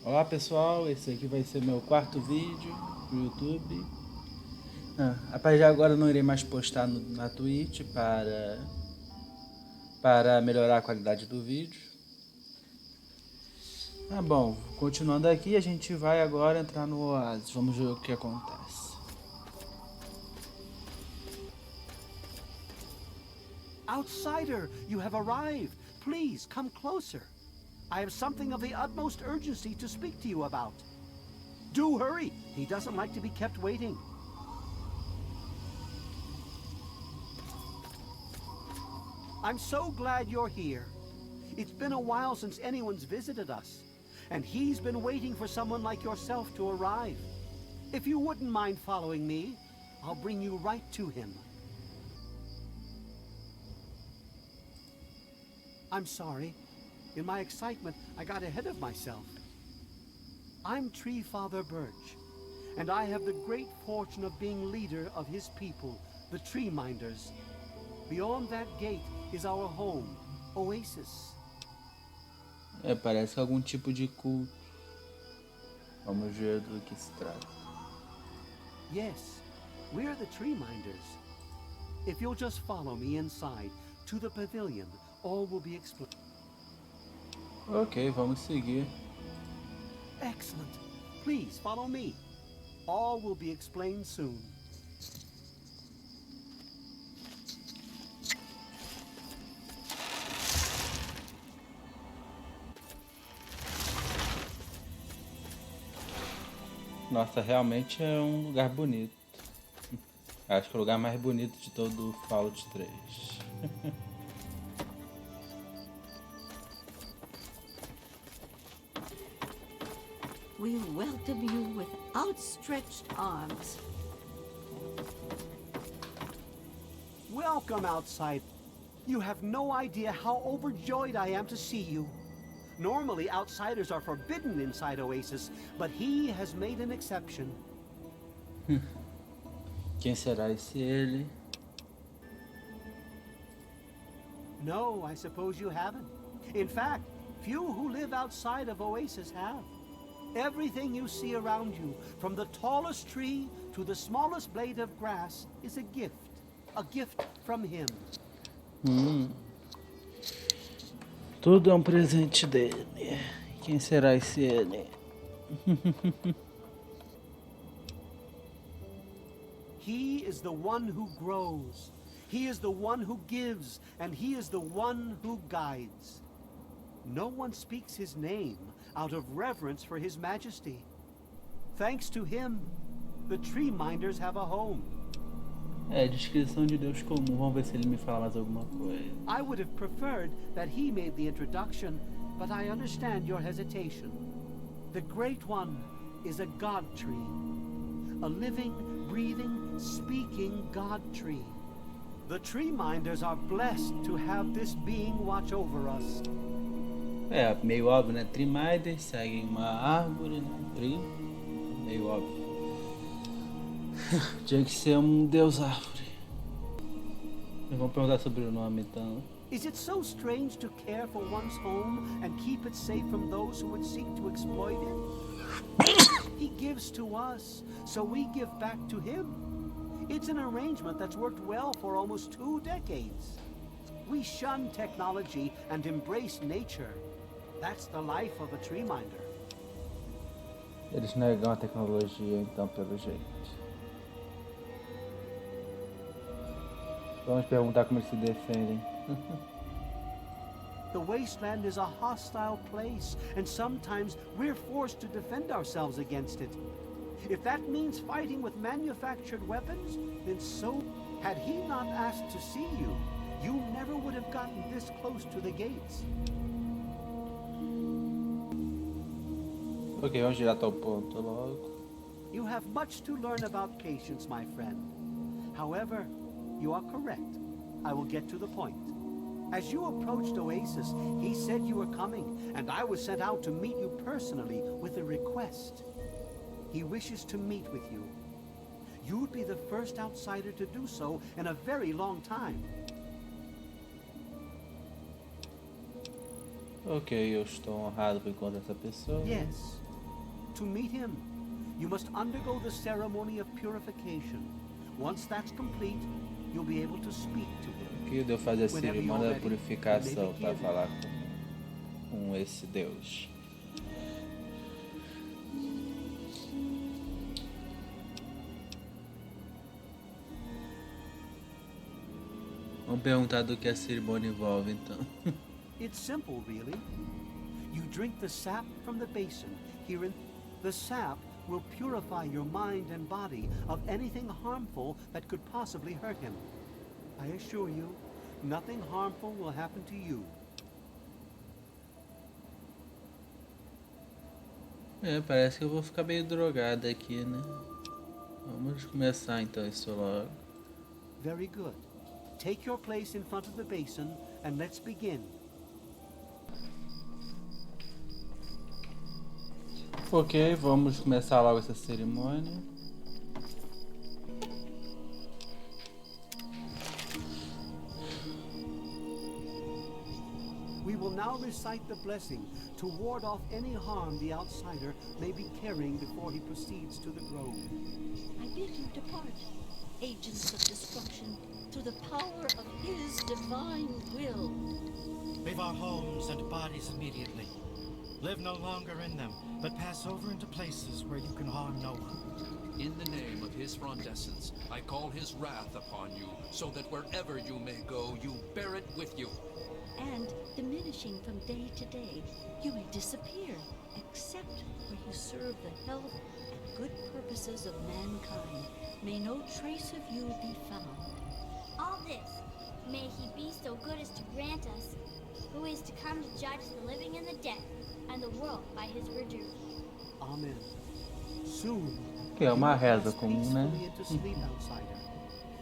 Olá pessoal, esse aqui vai ser meu quarto vídeo no YouTube. A partir de agora eu não irei mais postar na Twitch para melhorar a qualidade do vídeo. Bom, continuando aqui, a gente vai agora entrar no Oasis. Vamos ver o que acontece. Outsider, you have arrived. Please come closer. I have something of the utmost urgency to speak to you about. Do hurry. He doesn't like to be kept waiting. I'm so glad you're here. It's been a while since anyone's visited us, and he's been waiting for someone like yourself to arrive. If you wouldn't mind following me, I'll bring you right to him. I'm sorry. In my excitement, I got ahead of myself. I'm Tree Father Birch, and I have the great fortune of being leader of his people, the Treeminders. Beyond that gate is our home, Oasis. Parece algum tipo de culto. Vamos ver do que se trata. Yes, we're the Treeminders. If you'll just follow me inside to the pavilion, all will be explained. Ok, vamos seguir. Excellent. Please follow me. All will be explained soon. Nossa, realmente é um lugar bonito. Acho que é o lugar mais bonito de todo o Fallout 3. We'll welcome you with outstretched arms. Welcome, outside. You have no idea how overjoyed I am to see you. Normally, outsiders are forbidden inside Oasis, but he has made an exception. Quem será esse ele? No, I suppose you haven't. In fact, few who live outside of Oasis have. Everything you see around you, from the tallest tree to the smallest blade of grass, is a gift from him. Tudo é um presente dele. Quem será esse ele? He is the one who grows. He is the one who gives, and he is the one who guides. No one speaks his name out of reverence for his majesty. Thanks to him, the Treeminders have a home. Descrição de Deus comum. Vamos ver se ele me fala mais alguma coisa. I would have preferred that he made the introduction, but I understand your hesitation. The Great One is a God tree. A living, breathing, speaking God tree. The Treeminders are blessed to have this being watch over us. Meio óbvio, né? Treeminders seguem uma árvore, né? Tree. Meio óbvio. Tinha que ser Deus Árvore. Vamos perguntar sobre o nome então. Is it so strange to care for one's home and keep it safe from those who would seek to exploit it? He gives to us, so we give back to him. It's an arrangement that's worked well for almost 2 decades. We shun technology and embrace nature. That's the life of a Treeminder. Eles negam a tecnologia então, pelo jeito. Vamos perguntar como eles se defendem. The wasteland is a hostile place, and sometimes we're forced to defend ourselves against it. If that means fighting with manufactured weapons, then so. Had he not asked to see you, you never would have gotten this close to the gates. Ok, vamos direto ao ponto logo. You have much to learn about patience, my friend. However, you are correct. I will get to the point. As you approached Oasis, he said you were coming, and I was sent out to meet you personally with a request. He wishes to meet with you. You'd be the first outsider to do so in a very long time. Ok, eu estou honrado por encontrar essa pessoa. Yes, To meet him, you must undergo the ceremony of purification. Once that's complete, you'll be able to speak to him. Que deu fazer a cerimônia da purificação para falar com esse Deus. Vamos perguntar do que a cerimônia envolve, então. It's simple, really. You drink the sap from the basin. The sap will purify your mind and body of anything harmful that could possibly hurt him. I assure you, nothing harmful will happen to you. Parece que eu vou ficar meio drogado aqui, né? Vamos começar então isso logo. Very good. Take your place in front of the basin and let's begin. Ok, vamos começar logo essa cerimônia. We will now recite the blessing to ward off any harm the outsider may be carrying before he proceeds to the grove. I bid you depart, agents of destruction, through the power of his divine will. Leave our homes and bodies immediately. Live no longer in them, but pass over into places where you can harm no one. In the name of his frondescence, I call his wrath upon you, so that wherever you may go, you bear it with you. And, diminishing from day to day, you may disappear, except where you serve the health and good purposes of mankind. May no trace of you be found. All this, may he be so good as to grant us, who is to come to judge the living and the dead, and the world by his verdure. Amen. Soon, Que é uma reza comum, né? into sleep, outsider.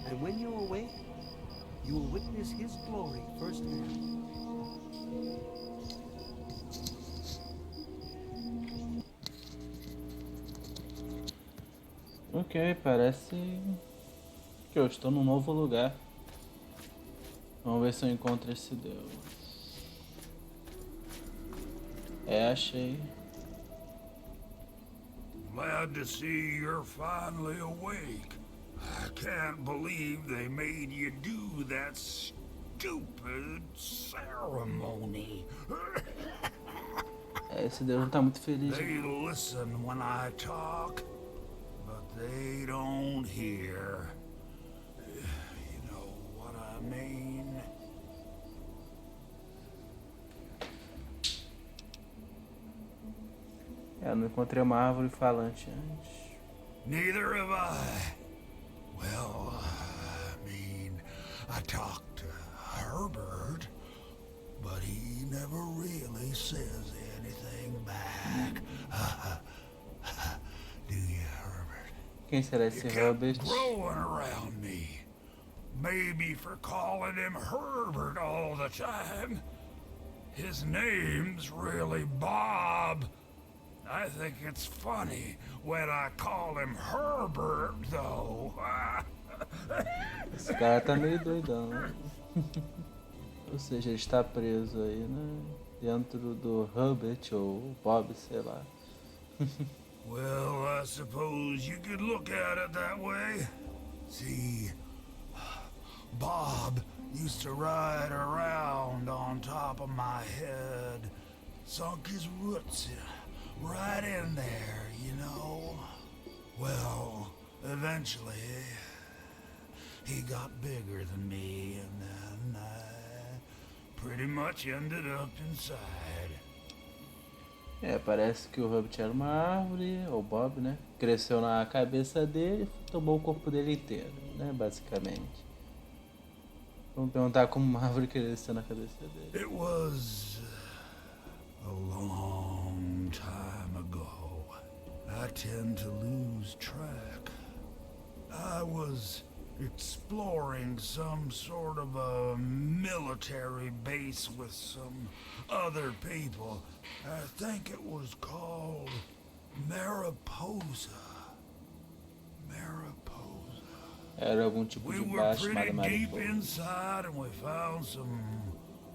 And when you awake, you will witness his glory firsthand. Ok, parece que eu estou num novo lugar. Vamos ver se eu encontro esse Deus. Achei. Glad to see you're finally awake. I can't believe they made you do that stupid ceremony. Esse Deus não tá muito feliz. They listen when I talk, but they don't hear. You know what I mean? Eu não encontrei uma árvore falante antes. Neither have I. Well, I mean, I talked to Herbert, but he never really says anything back. Do you, Herbert? Quem será You esse kept Herbert? growing around me. Maybe for calling him Herbert all the time. His name's really Bob. I think it's funny when I call him Herbert, though. Esse cara tá meio doidão, né? Ou seja, ele está preso aí, né? Dentro do Herbert ou Bob, sei lá. Well, I suppose you could look at it that way. See, Bob used to ride around on top of my head, sunk his roots right in there, you know. Well, eventually, he got bigger than me, and then I pretty much ended up inside. Parece que o Herbert era uma árvore, ou Bob, né? Cresceu na cabeça dele e tomou o corpo dele inteiro, né? Basicamente. Vamos perguntar como uma árvore cresceu na cabeça dele. It was a long time ago. I tend to lose track. I was exploring some sort of a military base with some other people. I think it was called Mariposa. Era algum tipo We de were baixo pretty chamado deep mariposa. inside and we found some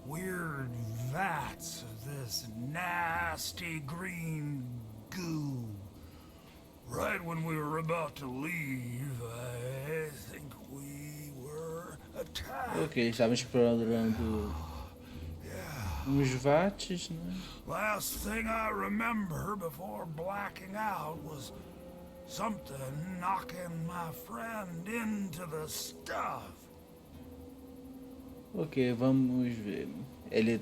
weird vats of this nasty green goo. Right when we were about to leave, I think we were attacked. Ok, estava explorando uns vates, né? Last thing I remember before blacking out was something knocking my friend into the stuff. Ok, vamos ver. Ele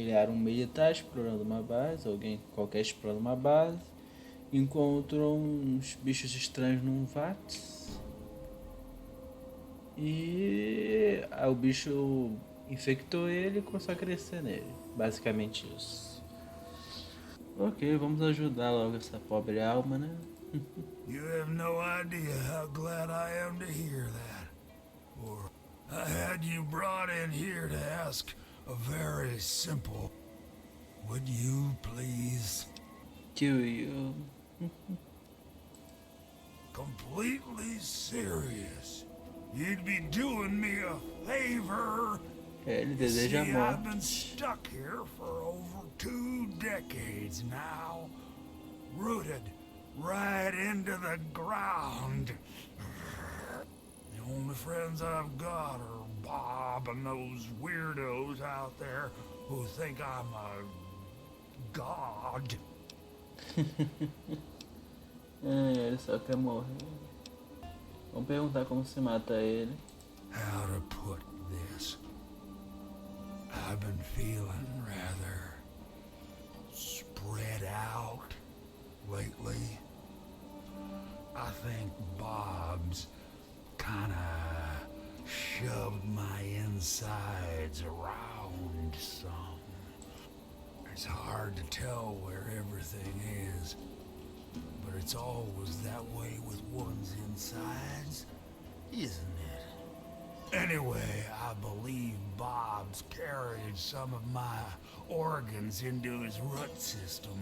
era um militar explorando uma base, alguém qualquer explorando uma base, encontrou uns bichos estranhos num vate e o bicho infectou ele e começou a crescer nele. Basicamente isso. Ok, vamos ajudar logo essa pobre alma, né? You have no idea how glad I am to hear that. Or I had you brought in here to ask a very simple, would you please? Kill you. Completely serious. You'd be doing me a favor. Ele You deseja a see, I've been morte. stuck here for over 2 decades now, rooted right into the ground. The only friends I've got are Bob and those weirdos out there who think I'm a god. Ele só quer morrer. Vamos perguntar como se mata ele. How to put this? I've been feeling rather spread out lately. I think Bob's kinda shoved my insides around some. It's hard to tell where everything is, but it's always that way with one's insides, isn't it? Anyway, I believe Bob's carried some of my organs into his root system.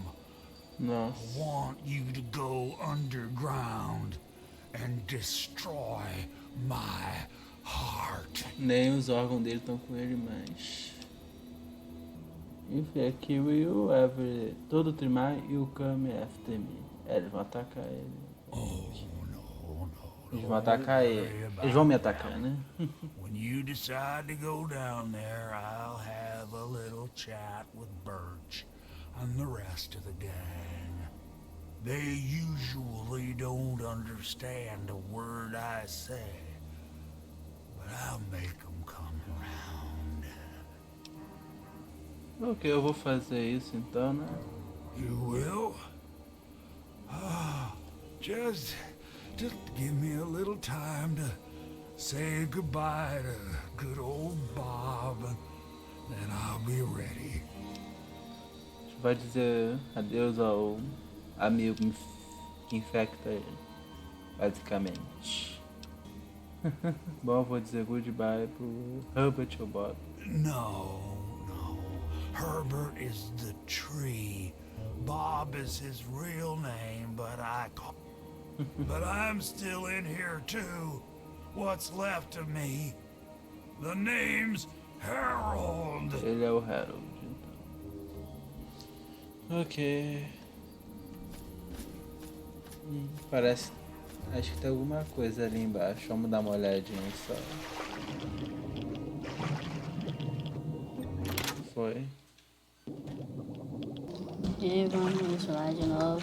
Nossa. I want you to go underground and destroy my heart. Nem os órgãos dele estão com ele mais. Enfim, aqui o Everett, todo trimar e o come after me. Eles vão atacar ele. No. Eles vão atacar ele. Eles vão me atacar, né? When you decide to go down there, I'll have a little chat with Birch and the rest of the gang. They usually don't understand a word I say, but I'll make them come around. Ok, eu vou fazer isso então, né? You will? Just give me a little time to say goodbye to good old Bob, and then I'll be ready. A gente vai dizer adeus ao amigo que infecta ele, basicamente. Bom, eu vou dizer goodbye pro Herbert ou Bob. No. Herbert is the tree. Bob is his real name, but but I'm still in here too. What's left of me? The name's Harold. Ele é o Harold, então. Ok. Parece... Acho que tem alguma coisa ali embaixo. Vamos dar uma olhadinha só. Foi. E vamos lá de novo.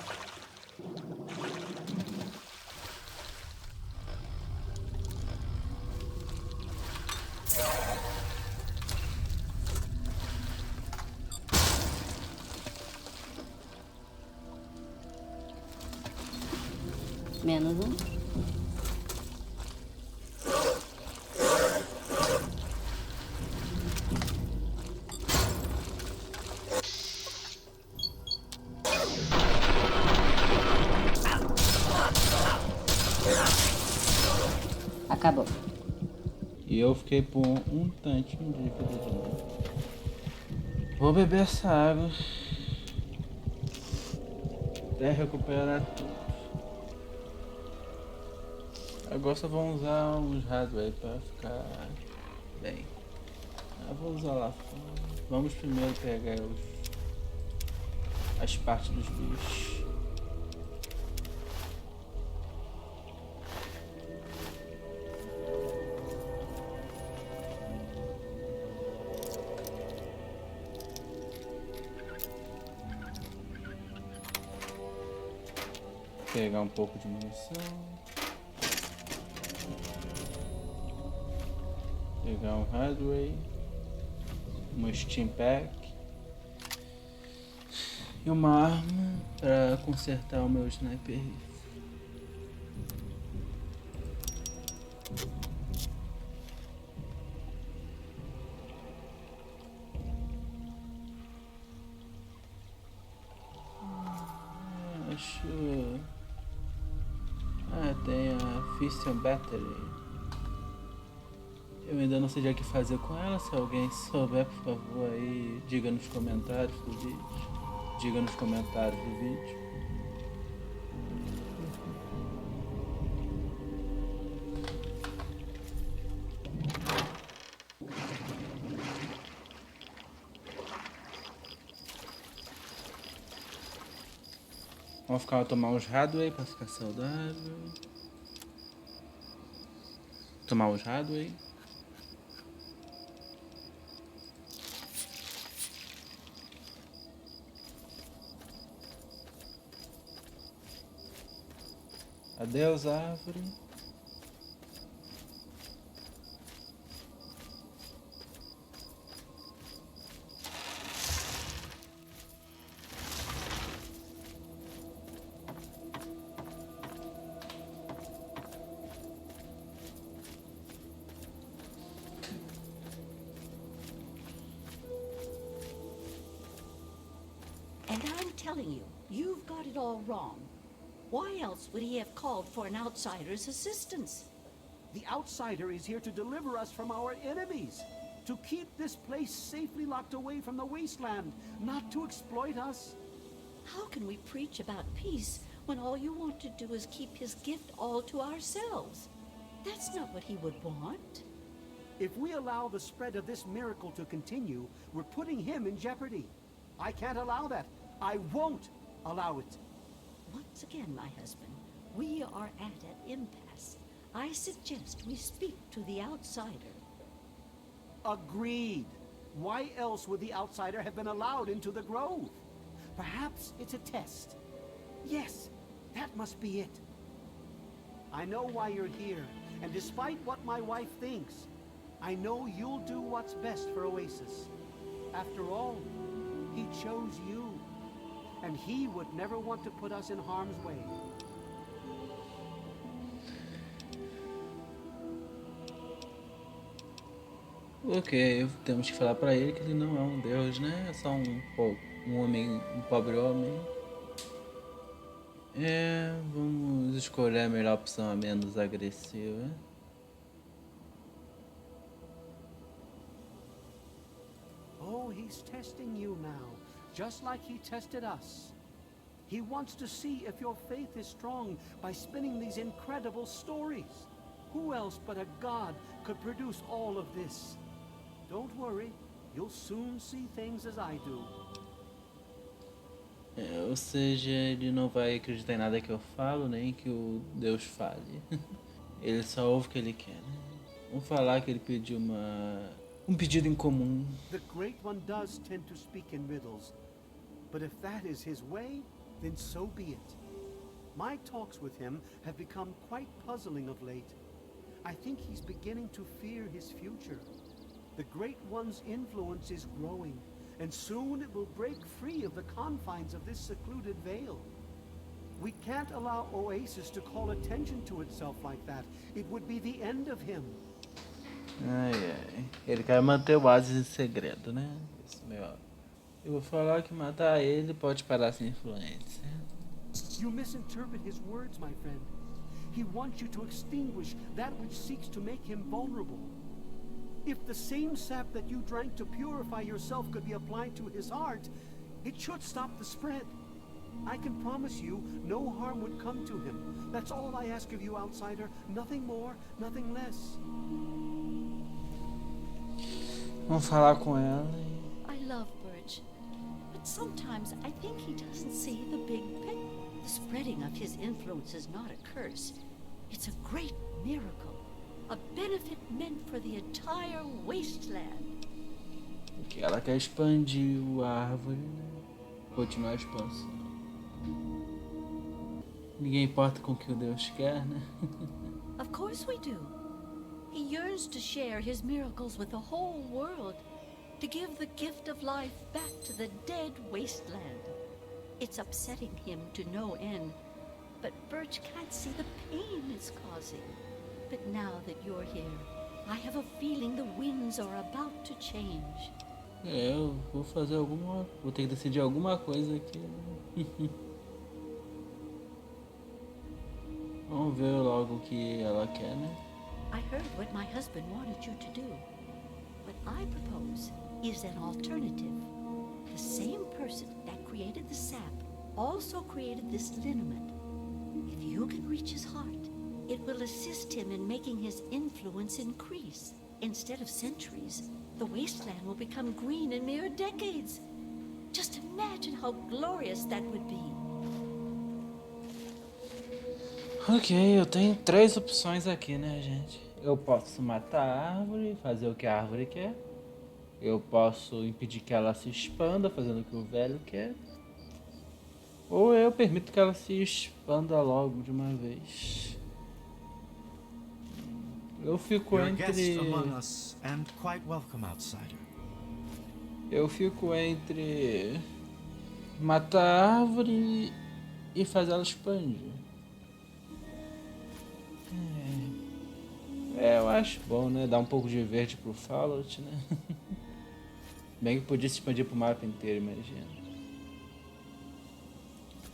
Menos um. Acabou. E eu fiquei por um tantinho de vida de novo. Vou beber essa água. Até recuperar tudo. Agora só vou usar uns hardware pra ficar bem. Eu vou usar lá fora. Vamos primeiro pegar as partes dos bichos. Pegar um pouco de munição. Pegar um hardware. Uma steam pack. E uma arma para consertar o meu sniper rifle. Acho... tem a Fission Battery. Eu ainda não sei o que fazer com ela. Se alguém souber, por favor, aí diga nos comentários do vídeo. Diga nos comentários do vídeo. Vamos tomar uns hardware para ficar saudável. Tomar uns hardware. Deus Árvore. And I'm telling you, you've got it all wrong. Why else would he have called for an outsider's assistance? The outsider is here to deliver us from our enemies, to keep this place safely locked away from the wasteland, not to exploit us. How can we preach about peace when all you want to do is keep his gift all to ourselves? That's not what he would want. If we allow the spread of this miracle to continue, we're putting him in jeopardy. I can't allow that. I won't allow it. Once again, my husband, we are at an impasse. I suggest we speak to the outsider. Agreed. Why else would the outsider have been allowed into the grove? Perhaps it's a test. Yes, that must be it. I know why you're here, and despite what my wife thinks, I know you'll do what's best for Oasis. After all, he chose you. And he would never want to put us in harm's way. Ok, temos que falar pra ele que ele não é um deus, né? É só um homem, um pobre homem. Vamos escolher a melhor opção, a menos agressiva. Oh, he's testing you now. Just like he tested us. He wants to see if your faith is strong by spinning these incredible stories. Who else but a god could produce all of this? Don't worry, you'll soon see things as I do. Ou seja, ele não vai acreditar em nada que eu falo, nem que o Deus fale. Ele só ouve o que ele quer, né? Vamos falar que ele pediu um pedido em comum. The Great One does tend to speak in riddles. But if that is his way, then so be it. My talks with him have become quite puzzling of late. I think he's beginning to fear his future. The Great One's influence is growing, and soon it will break free of the confines of this secluded vale. We can't allow Oasis to call attention to itself like that. It would be the end of him. Ele quer manter o Oasis em segredo, né? Isso, meu. Eu vou falar que matar ele pode parar essa influência. You misinterpret his words, my friend. He wants you to extinguish that which seeks to make him vulnerable. If the same sap that you drank to purify yourself could be applied to his heart, it should stop the spread. I can promise you no harm would come to him. That's all I ask of you, outsider. Nothing more, nothing less. Vamos falar com ela. I love Birch, but sometimes I think he doesn't see the big picture. The spreading of his influence is not a curse. It's a great miracle. A benefit meant for the entire wasteland. Porque ela quer expandir a árvore, né? Continuar a expansão. Ninguém importa com o que o Deus quer, né? Of course we do. He yearns to share his miracles with the whole world, to give the gift of life back to the dead wasteland. It's upsetting him to no end, but Birch can't see the pain it's causing. But now that you're here, I have a feeling the winds are about to change. Eu vou fazer alguma... Vou ter que decidir alguma coisa aqui. Vamos ver logo o que ela quer, né? I heard what my husband wanted you to do. What I propose is an alternative. The same person that created the sap also created this liniment. If you can reach his heart, it will assist him in making his influence increase. Instead of centuries, the wasteland will become green in mere decades. Just imagine how glorious that would be. Ok, eu tenho 3 opções aqui, né, gente? Eu posso matar a árvore, fazer o que a árvore quer. Eu posso impedir que ela se expanda, fazendo o que o velho quer. Ou eu permito que ela se expanda logo de uma vez. Eu fico entre... Eu fico entre matar a árvore e fazer ela expandir. Eu acho bom, né? Dar um pouco de verde pro Fallout, né? Bem que podia se expandir pro mapa inteiro, imagina.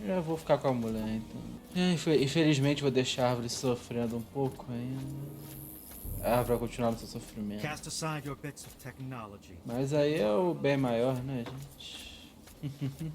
Já vou ficar com a mulher, então. Infelizmente vou deixar a árvore sofrendo um pouco ainda. A árvore vai continuar no seu sofrimento. Mas aí é o bem maior, né, gente?